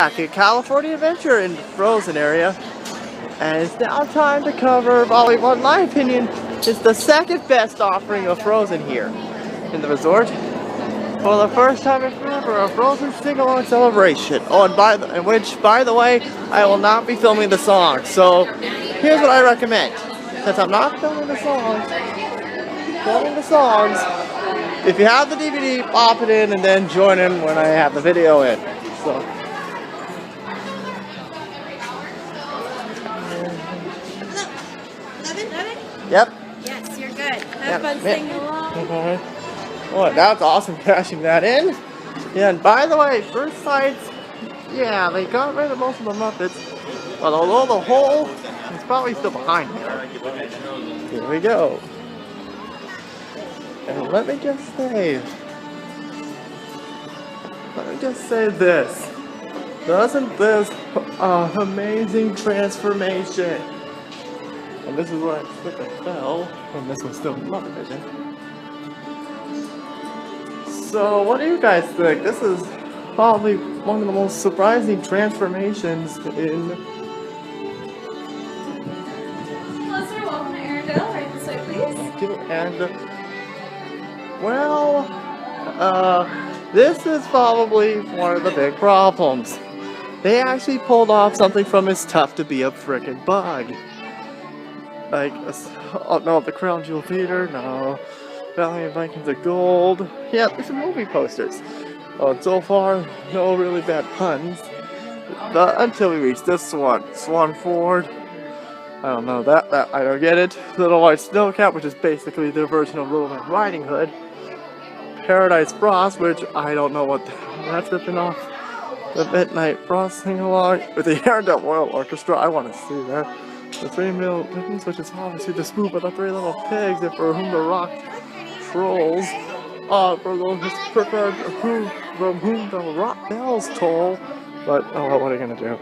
Back at California Adventure in the Frozen area, and it's now time to cover probably what, in my opinion, is the second best offering of Frozen here in the resort. For the first time in forever, a Frozen sing-along celebration. Oh, and by the way, I will not be filming the song. So here's what I recommend: since I'm not filming the songs, if you have the DVD, pop it in and then join in when I have the video in. So. 11? Yep. Yes, you're good. Have fun singing along. Okay. Oh, that's awesome, cashing that in. Yeah, and by the way, First Sight's, yeah, they got rid of most of the Muppets, but although the hole is probably still behind me. Here we go. And let me just say this. Doesn't this amazing transformation? And this is where I slipped and fell when this was still Muppevision. So what do you guys think? This is probably one of the most surprising transformations in... Hello sir, welcome to Arendelle. Right this way please. Thank you. And, well, this is probably one of the big problems. They actually pulled off something from It's Tough to Be a Frickin' Bug. Like, oh no, the Crown Jewel Theater, no. Valiant Vikings of Gold. Yeah, there's some movie posters. So far, no really bad puns. Until we reach this one. Swan Ford. I don't know, that I don't get it. Little White Snowcat, which is basically their version of Little Red Riding Hood. Paradise Frost, which I don't know what that's ripping off. The Midnight Frost sing-along with the Arendelle Royal Orchestra. I want to see that. The 3 Middle Pigeons, which is obviously the spook of the 3 Little Pigs, and for whom the rock trolls, for those preferred from whom the rock bells toll. But, oh, what are you gonna do?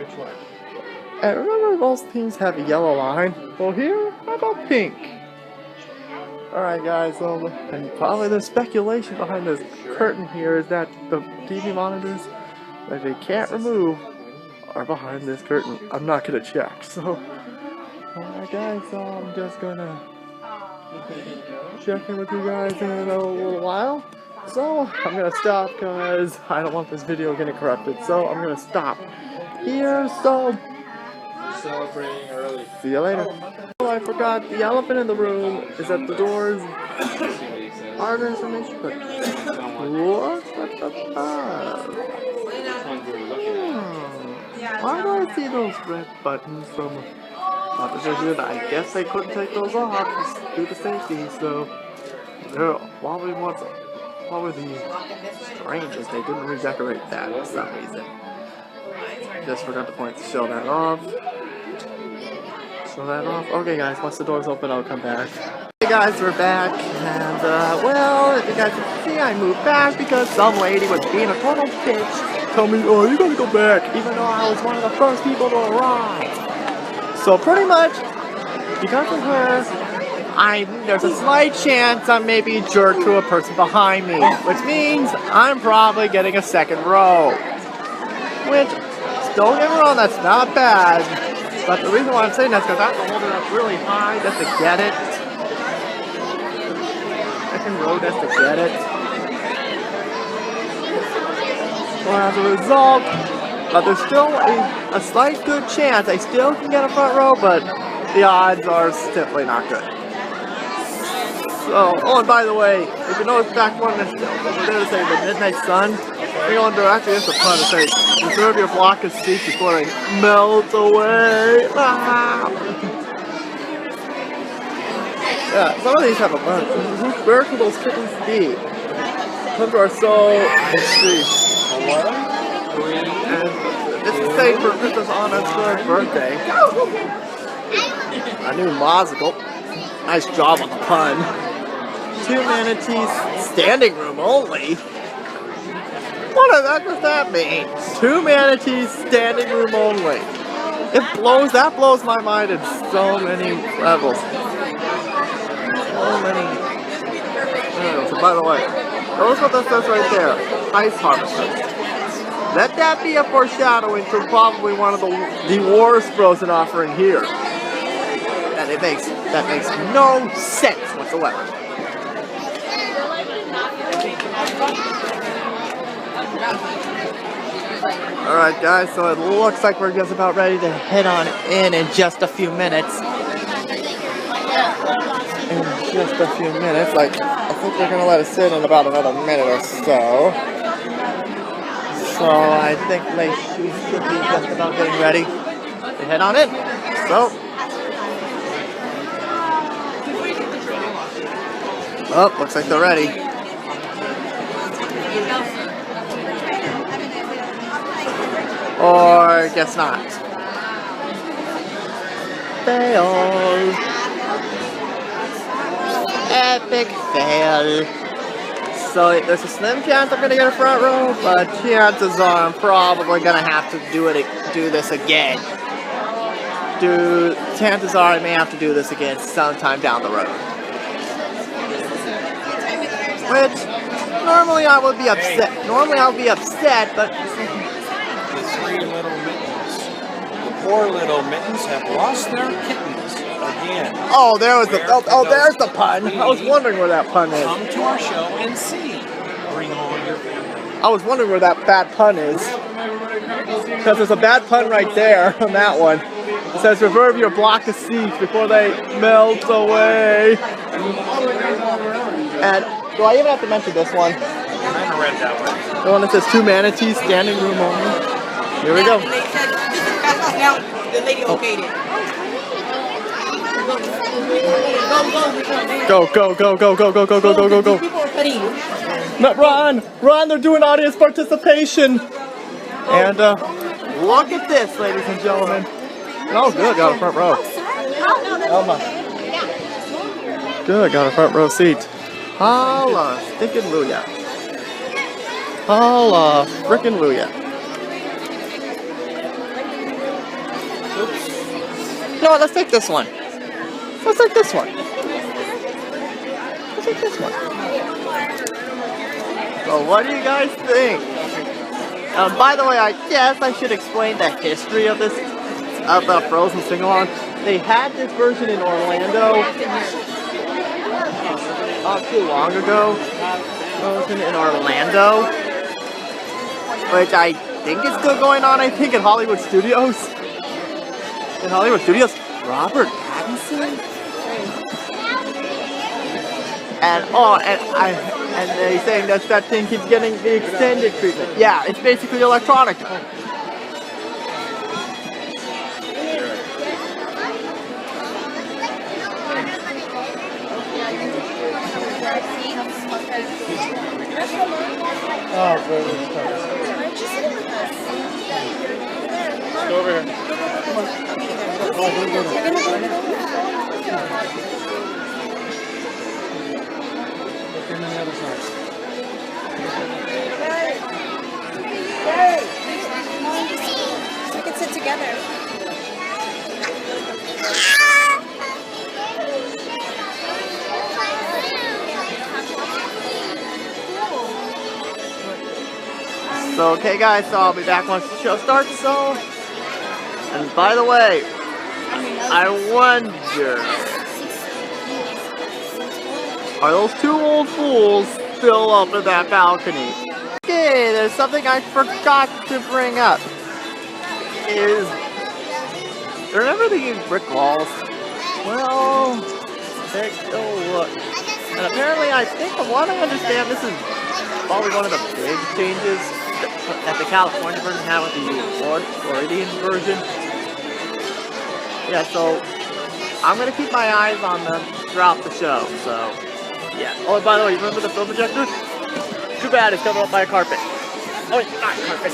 And remember, most things have a yellow line. Well, here, how about pink? Alright, guys, and probably the speculation behind this curtain here is that the TV monitors that they can't remove are behind this curtain. I'm not gonna check, so. Alright guys, so I'm just gonna check in with you guys in a little while. So I'm gonna stop because I don't want this video getting corrupted. So I'm gonna stop here. So celebrating early. see you later. Oh, I forgot the elephant in the room is that the doors are information, but what's at the top? Why do I see those red buttons from Muppevision? I guess they couldn't take those off just due to safety, so probably the strangest they didn't redecorate that for some reason. Just forgot to show that off. Okay guys, once the doors open I'll come back. Hey guys, we're back, and well, as you guys can see, I moved back because some lady was being a total bitch. Told me, oh, you gotta go back, even though I was one of the first people to arrive. So pretty much, because of her, there's a slight chance I may be a jerk to a person behind me, which means I'm probably getting a second row. Which, don't get me wrong, that's not bad. But the reason why I'm saying that is because I have to hold it up really high just to get it. Second row just to get it. Well, as a result, but there's still a slight good chance I still can get a front row, but the odds are simply not good. So, oh, and by the way, if you notice back one that's over there to say the Midnight Sun, we're going to actually it's a pun to say, reserve your block of seats before they melt away. Ah. Yeah, some of these have a bunch. Where could those kittens be? Come to our soul, let's see. And this is saying for Princess Anna's birthday. A new musical. Nice job on the pun. 2 manatees, standing room only. What the heck does that mean? 2 manatees, standing room only. That blows my mind in so many levels. So many. So by the way, notice what that says right there. Ice harvesters. Let that be a foreshadowing to probably one of the worst Frozen offering here. And that makes no sense whatsoever. Alright guys, so it looks like we're just about ready to head on in just a few minutes. Like, I think they're gonna let us in about another minute or so. So I think we should be just about getting ready to head on in. So, oh, looks like they're ready. Or guess not. Fail. Epic fail. So there's a slim chance I'm gonna get a front row, but chances are I'm probably gonna have to do this again. Chances are I may have to do this again sometime down the road. Which normally I would be upset. Normally I would be upset, but The three little mittens. The poor little mittens have lost their kittens again. oh, there's the pun. I was wondering where that pun is. Come to our show and see. Bring all your family. I was wondering where that bad pun is. Because there's a bad pun right there on that one. It says, reserve your block of seats before they melt away. And do I even have to mention this one? I kind of read that one. The one that says 2 manatees, standing room only. Here we go. And they said, this is fast pass now. The lady okayed it. Go, go, go, go, go, go, go, go, go, go, go. People are cutting you. No, run, they're doing audience participation. And look at this, ladies and gentlemen. Oh, good, got a front row. Elma. Good, got a front row seat. Holla, stinking Luya. Holla, frickin' Luya. No, let's take this one. Let's take this one. Let's take this one. So what do you guys think? By the way, I guess I should explain the history of this, of the Frozen sing-along. They had this version in Orlando not too long ago. Frozen in Orlando, which I think is still going on. I think in Hollywood Studios. In Hollywood Studios, Robert Pattinson. And they're saying that thing keeps getting the extended treatment. Yeah, it's basically electronic. Oh, baby. Go over here. We can sit together. So, okay guys, so I'll be back once the show starts, so... And by the way, I wonder... Are those 2 old fools still up in that balcony? Okay, there's something I forgot to bring up. Remember these brick walls? Well, take a look. And apparently, I think from what I understand, this is probably one of the big changes that the California version had with the Floridian version. Yeah, so I'm gonna keep my eyes on them throughout the show, so yeah. Oh, and by the way, you remember the film projector? Too bad it's covered up by a carpet. Oh, it's not carpet.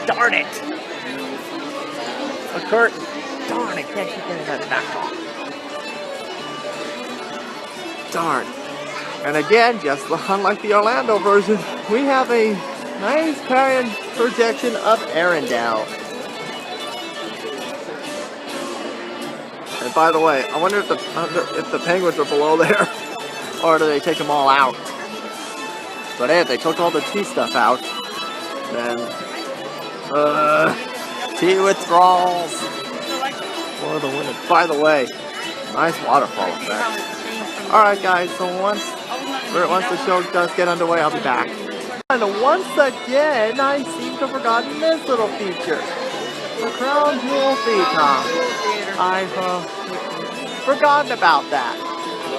Darn it. A curtain. Darn, I can't keep getting that back off. Darn. And again, just unlike the Orlando version, we have a nice carrion projection of Arendelle. And by the way, I wonder if the penguins are below there, or do they take them all out? But hey, if they took all the tea stuff out, Then, tea withdrawals for the win. By the way, nice waterfall effect. Alright guys, so once the show does get underway, I'll be back. And once again, I seem to have forgotten this little feature. The crown jewel phenom. I've forgotten about that.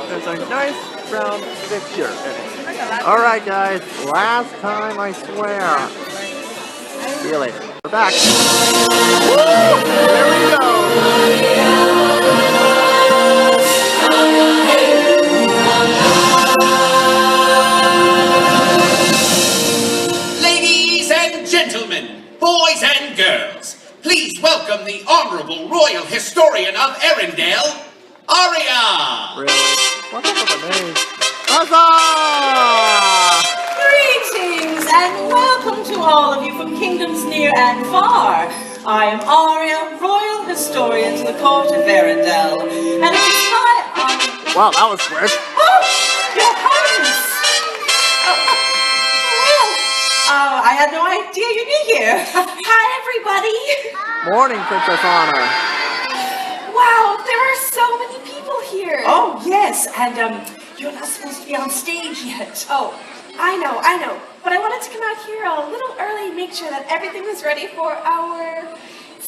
There's a nice round picture in it. Alright guys, last time I swear. See you later. We're back. Woo! There we go. Ladies and gentlemen, boys and girls, please welcome the Honorable Royal Historian of Arendelle, Aria! Really? What's up with the name? Huzzah! Greetings and welcome to all of you from kingdoms near and far. I am Aria, Royal Historian to the Court of Arendelle, and it is my honor. Wow, that was quick. Oh, Your Highness! I had no idea you'd be here. Hi, everybody. Morning, Princess Anna. Wow, there are so many people here. Oh, yes, and you're not supposed to be on stage yet. Oh, I know. But I wanted to come out here a little early and make sure that everything was ready for our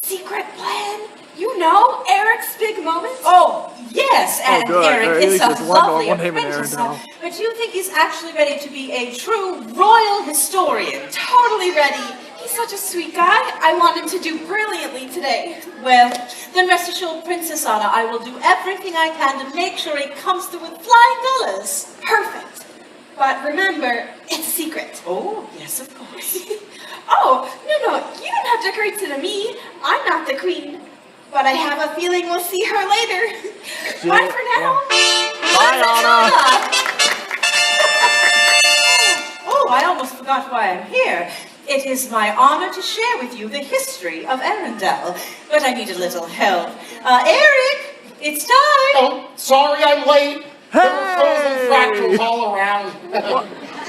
secret plan. You know, Eric's big moment. Oh, yes, and good. Eric At is least a there's one lovely name in apprentice. Arendelle. But you think he's actually ready to be a true royal historian? Totally ready. He's such a sweet guy. I want him to do brilliantly today. Well, then rest assured, Princess Anna, I will do everything I can to make sure he comes through with flying colors. Perfect. But remember, it's a secret. Oh, yes, of course. Oh, no, you don't have to curtsy to me. I'm not the queen. But I have a feeling we'll see her later. Bye for now. Bye, Anna. Oh, I almost forgot why I'm here. It is my honor to share with you the history of Arendelle, but I need a little help. Eric, it's time. Oh, sorry I'm late. There were frozen fractals all around.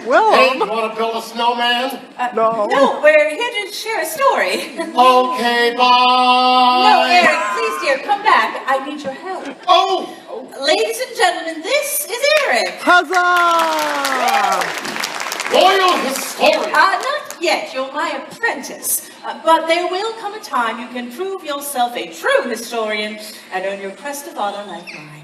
Well, Hey, you want to build a snowman? no. No, we're here to share a story. Okay, bye. No, Eric, please, dear, come back. I need your help. Oh! Ladies and gentlemen, this is Eric. Huzzah! Royal Historian. Not yet. You're my apprentice. But there will come a time you can prove yourself a true historian and earn your crest of honor like mine.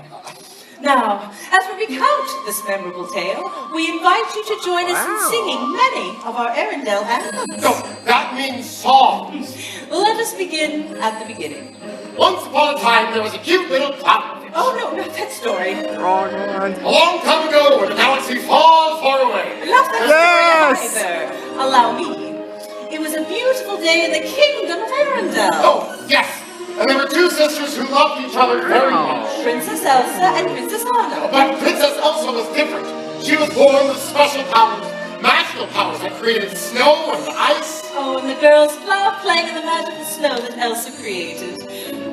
Now, as we recount this memorable tale, we invite you to join us in singing many of our Arendelle anthems. No, that means songs. Let us begin at the beginning. Once upon a time, there was a cute little cloud. Oh, no, not that story. Wrong one. A long time ago, in a galaxy far, far away. Not that Yes! story either. Allow me. It was a beautiful day in the kingdom of Arendelle. Oh, yes. And there were two sisters who loved each other very much. Princess Elsa and Princess Anna. But Princess Elsa was different. She was born with special powers, magical powers that created snow and ice. Oh, and the girls loved playing in the magical snow that Elsa created.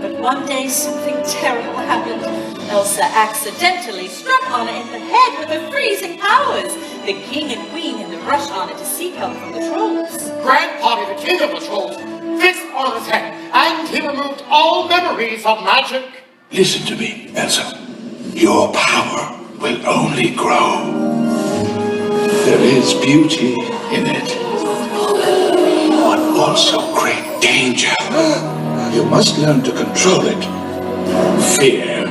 But one day something terrible happened. Elsa accidentally struck Anna in the head with her freezing powers. The king and queen had to rush Anna to seek help from the trolls. Grandpappy, the king of the trolls, fixed Anna's head, and he removed all memories of magic. Listen to me, Elsa. Your power will only grow. There is beauty in it, but also great danger. You must learn to control it. Fear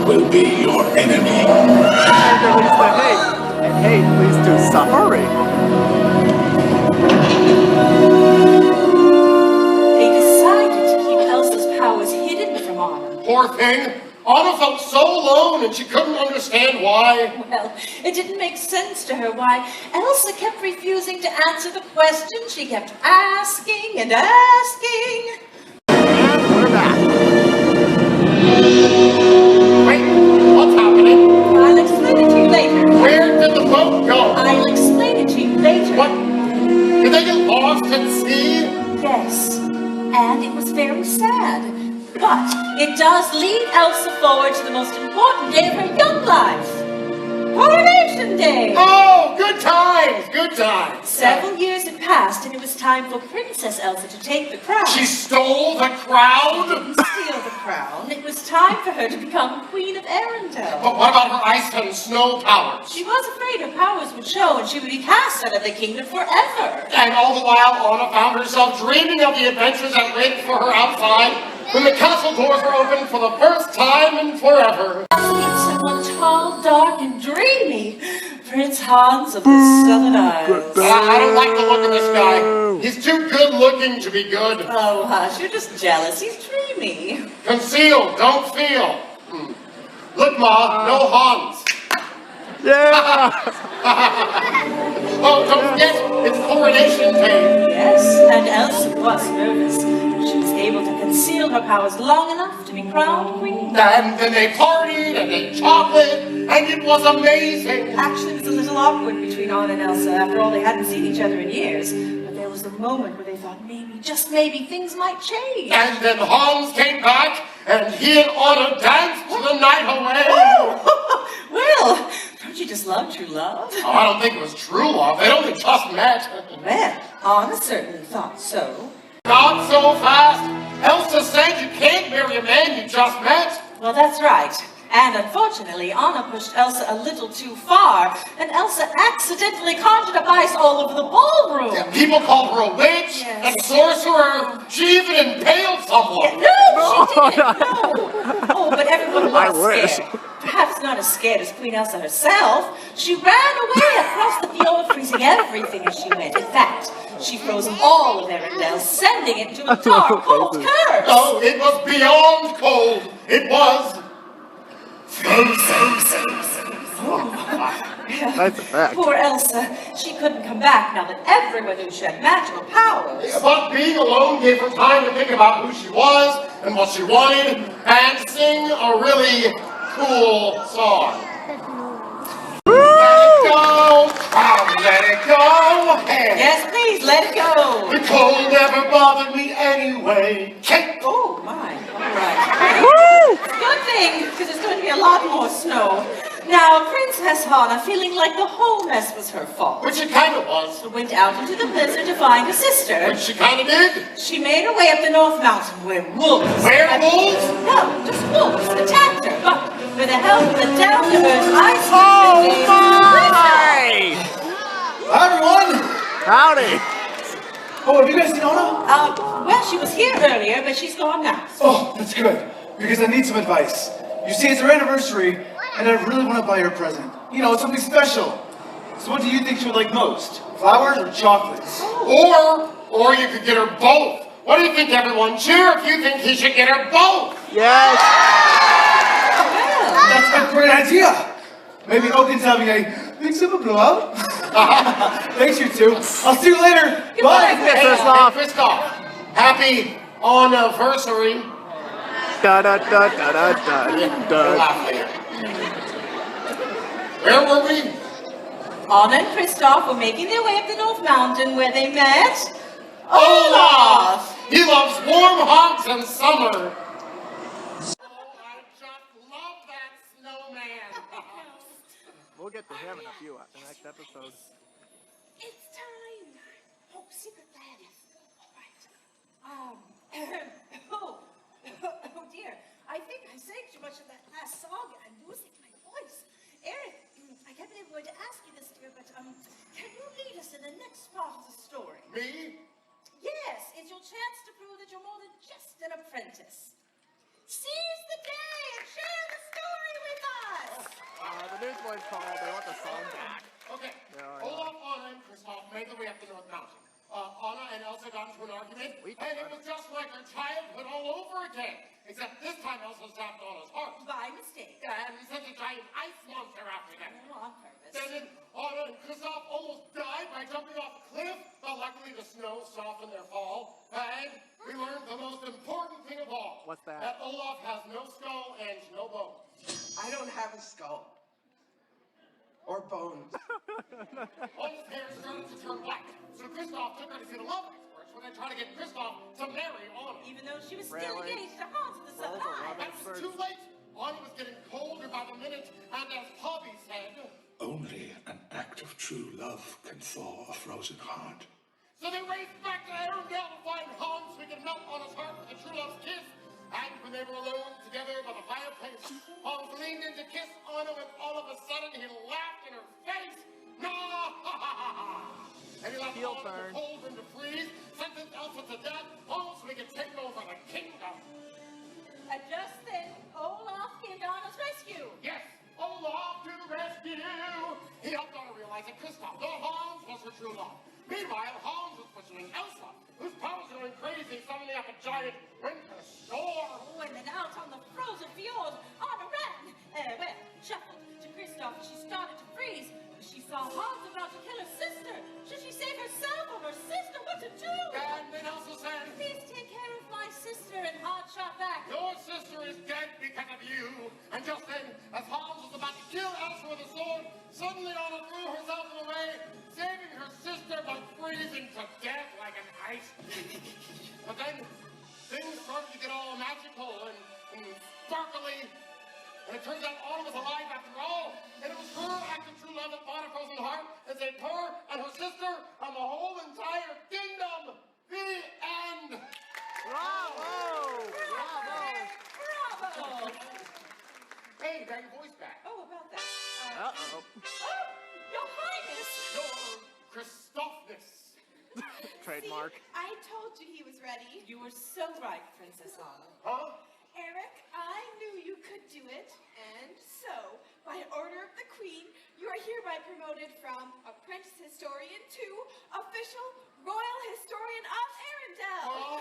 will be your enemy. And release the hate. And hate leads to suffering. They decided to keep Elsa's powers hidden from Anna. Poor thing. Anna felt so alone and she couldn't understand why. Well, it didn't make sense to her why Elsa kept refusing to answer the question. She kept asking and asking. And we're back. Wait, what's happening? I'll explain it to you later. Where did the boat go? I'll explain it to you later. What? Did they get lost at sea? Yes, and it was very sad. But it does lead Elsa forward to the most important day of her young life. Coronation Day! Oh, good times, good times. Several years had passed, and it was time for Princess Elsa to take the crown. She stole the crown? Steal the crown. It was time for her to become Queen of Arendelle. But what about her ice and snow powers? She was afraid her powers would show, and she would be cast out of the kingdom forever. And all the while, Anna found herself dreaming of the adventures that waited for her outside when the castle doors were opened for the first time in forever. Someone tall, dark, and dreamy. Prince Hans of the Southern Isles. I don't like the look of this guy. He's too good looking to be good. Oh, hush, you're just jealous. He's dreamy. Conceal, don't feel. Look, Ma, no Hans. Yeah! Oh, don't forget, it's Coronation Day. Yes, and Elsa was nervous. She was able to conceal her powers long enough to be crowned queen. And then they partied and ate chocolate, and it was amazing. Actually, it was a little awkward between Anna and Elsa. After all, they hadn't seen each other in years. But there was a moment where they thought maybe, just maybe, things might change. And then Hans came back, and he and Anna danced the night away. Well, don't you just love true love? Oh, I don't think it was true love. They'd only just met. Well, Anna certainly thought so. Not so fast. Elsa said you can't marry a man you just met. Well, that's right. And unfortunately, Anna pushed Elsa a little too far, and Elsa accidentally conjured up ice all over the ballroom. People called her a witch Yes. and a sorcerer. She even impaled someone. No, she didn't. No. Oh, but everyone I was wish. scared. Perhaps not as scared as Queen Elsa herself. She ran away across the fjord, freezing everything as she went. In fact, she froze all of Arendelle, sending it to a dark, cold curse. Oh, it was beyond cold. It was frozen. Nice effect. Poor Elsa. She couldn't come back now that everyone knew she had magical powers. But being alone gave her time to think about who she was and what she wanted and sing a really cool song. Let it go, let it go, hey. Yes, please, let it go. The cold never bothered me anyway. Kate. Oh, my. All right. Good thing, because there's going to be a lot more snow. Now, Princess Anna, feeling like the whole mess was her fault, Which it kind of was. went out into the blizzard to find her sister. Which she kind of did. She made her way up the North Mountain where wolves... Werewolves? No, just wolves attacked her, but with the help of the down-to-earth ice... Oh my! Hi, everyone! Howdy! Oh, have you guys seen Anna? Well, she was here earlier, but she's gone now. Oh, that's good, because I need some advice. You see, it's her anniversary, and I really want to buy her a present. You know, something special. So what do you think she would like most? Flowers or chocolates? Or you could get her both. What do you think, everyone? Cheer if you think he should get her both. Yes! Well, That's a great idea! Maybe Oaken's having a big super blowout? Thanks, you two. I'll see you later. Bye! Yes, Hey, Kristoff. Kristoff, happy anniversary. Da da da da da da da. Laugh later. Where were we? Anna and Kristoff were making their way up the North Mountain where they met... Olaf! He loves warm hugs and summer. Oh, I just love that snowman. We'll get to him in a few next episodes. It's time. Oh, secret plan. All right. Oh dear. I think I sang too much of that last song and I'm losing my voice. Eric, I kept on going to ask you this, dear, but can you lead us in the next part of the story? Me? Yes, it's your chance to prove that you're more than just an apprentice. Seize the day and share the story with us. The newsboys called. They want the song back. Okay. Yeah, I know. Olaf, Anna, and Kristoff made their way up the North Mountain. Anna and Elsa got into an argument, and it was just like her childhood all over again. Except this time Elsa zapped Anna's heart. By mistake. And sent a giant ice monster after them. On purpose. Then Anna and Kristoff almost died by jumping off a cliff, but luckily the snow softened their fall. And we learned the most important thing of all. What's that? That Olaf has no skull and no bones. I don't have a skull. Or bones. Anna's hair started to turn black, so Kristoff took her to see the love experts where they tried to get Kristoff to marry Anna. Even though she was still Really? engaged to Hans of the Southern Those are Isles. It was too late. Anna was getting colder by the minute, and as Poppy said, Only an act of true love can thaw a frozen heart. So they raced back to Arendelle to find Hans so he could melt on his heart with a true love's kiss. And when they were alone together by the fireplace, Hans leaned in to kiss Anna, and all of a sudden he laughed in her face. No! And he left Heel Hans turn. to cold and to freeze, sentenced Elsa to death, all so he could take over the kingdom. And just then, Olaf came to Anna's rescue. Yes, Olaf to the rescue! He helped Anna realize that Kristoff, though Hans was her true love. Meanwhile, Hans was pursuing Elsa, whose powers were going crazy, summoning up a giant winter storm. Oh, and then out on the frozen fjord, Anna ran, shuffled to Kristoff, and she started to freeze. She saw Hans about to kill her sister. Should she save herself or her sister? What to do? And then Elsa said, Please take care of my sister, and Hans shot back. your sister is dead because of you. And just then, as Hans was about to kill Elsa with a sword, suddenly Anna threw herself in the way, saving her sister by freezing to death like an ice cube. But then, things started to get all magical and sparkly. And it turns out Anna was alive after all. And it was her act of true love that fought a frozen heart and saved her and her sister and the whole entire kingdom. The end. Bravo! Bravo! Hey, you got your voice back. Oh, about that. Uh-oh. Oh, Your Highness! Your Christophnis. Trademark. See, I told you he was ready. You were so right, Princess Anna. Huh? Eric, I knew you could do it, and so, by order of the Queen, you are hereby promoted from Apprentice Historian to Official Royal Historian of Arendelle. Oh,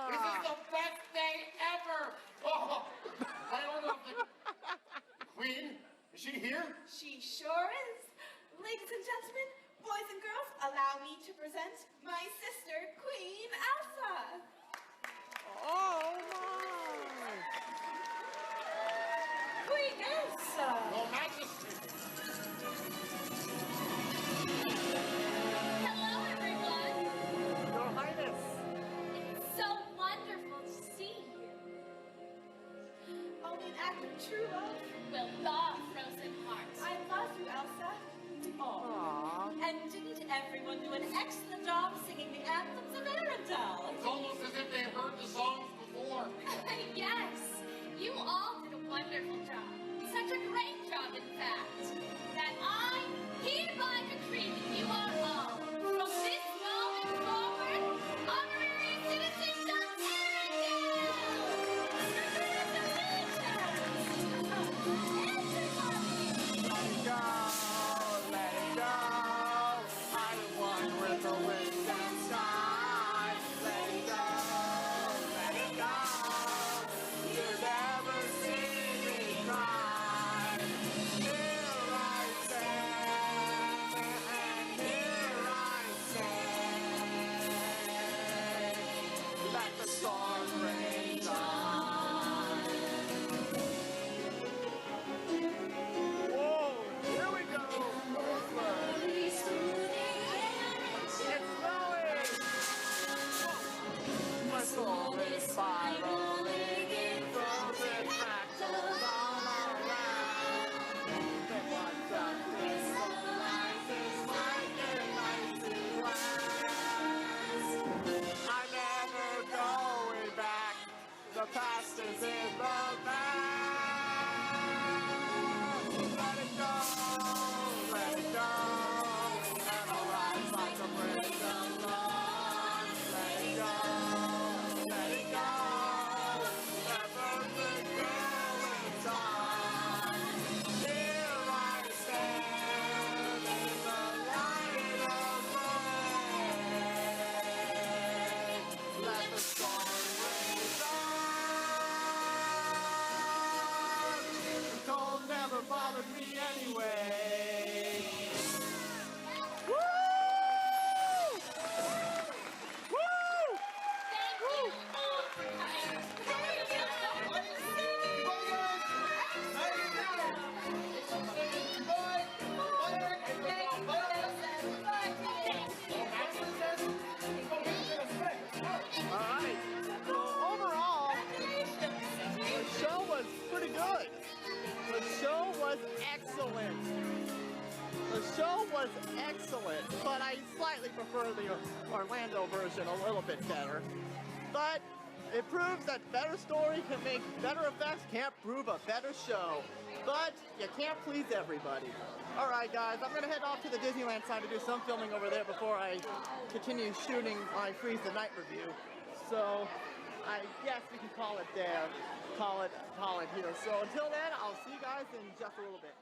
this is the best day ever! Oh, by order of the Queen, is she here? She sure is. Ladies and gentlemen, boys and girls, allow me to present my sister, Queen Elsa. Oh my! Queen Elsa! Your Majesty. Hello, everyone. Your Highness! It's so wonderful to see you. Only an act of true love. Will thaw a frozen heart. I love you, Elsa. Aww. And didn't everyone do an excellent job singing the anthems of Arendelle? It's almost as if they've heard the songs before. Yes, you all did a wonderful job. Such a great job, in fact, that I hereby decree that you are all, from this moment forward, honorary citizens of Arendelle! Let it go! I'm one with the wind and sky. Let it go! Let it go! You never see me cry. Here I stand, and here I stand. Let the storm rage on. Whoa! Here we go! It's snowing! My soul is spiraling in frozen fractals all around. Then what the crystallizes like an icy glass. I'm never going back. The past is in the past. Let it go, let it go. And I'll rise like a prison lawn. Let it go, let it go. Never the going's on. Here I stand in the light of day. Let the storm rage on. The cold never bothered me anyway. Woo! Woo! Thank you all for coming. Thank you so much. Alright, so overall, the show was pretty good. The show was excellent. The show was excellent, but I slightly prefer the Orlando version a little bit better. But it proves that better story can make better effects, can't prove a better show. But you can't please everybody. Alright guys, I'm gonna head off to the Disneyland side to do some filming over there before I continue shooting my Freeze the Night review. So I guess we can call it there. Call it here. So until then, I'll see you guys in just a little bit.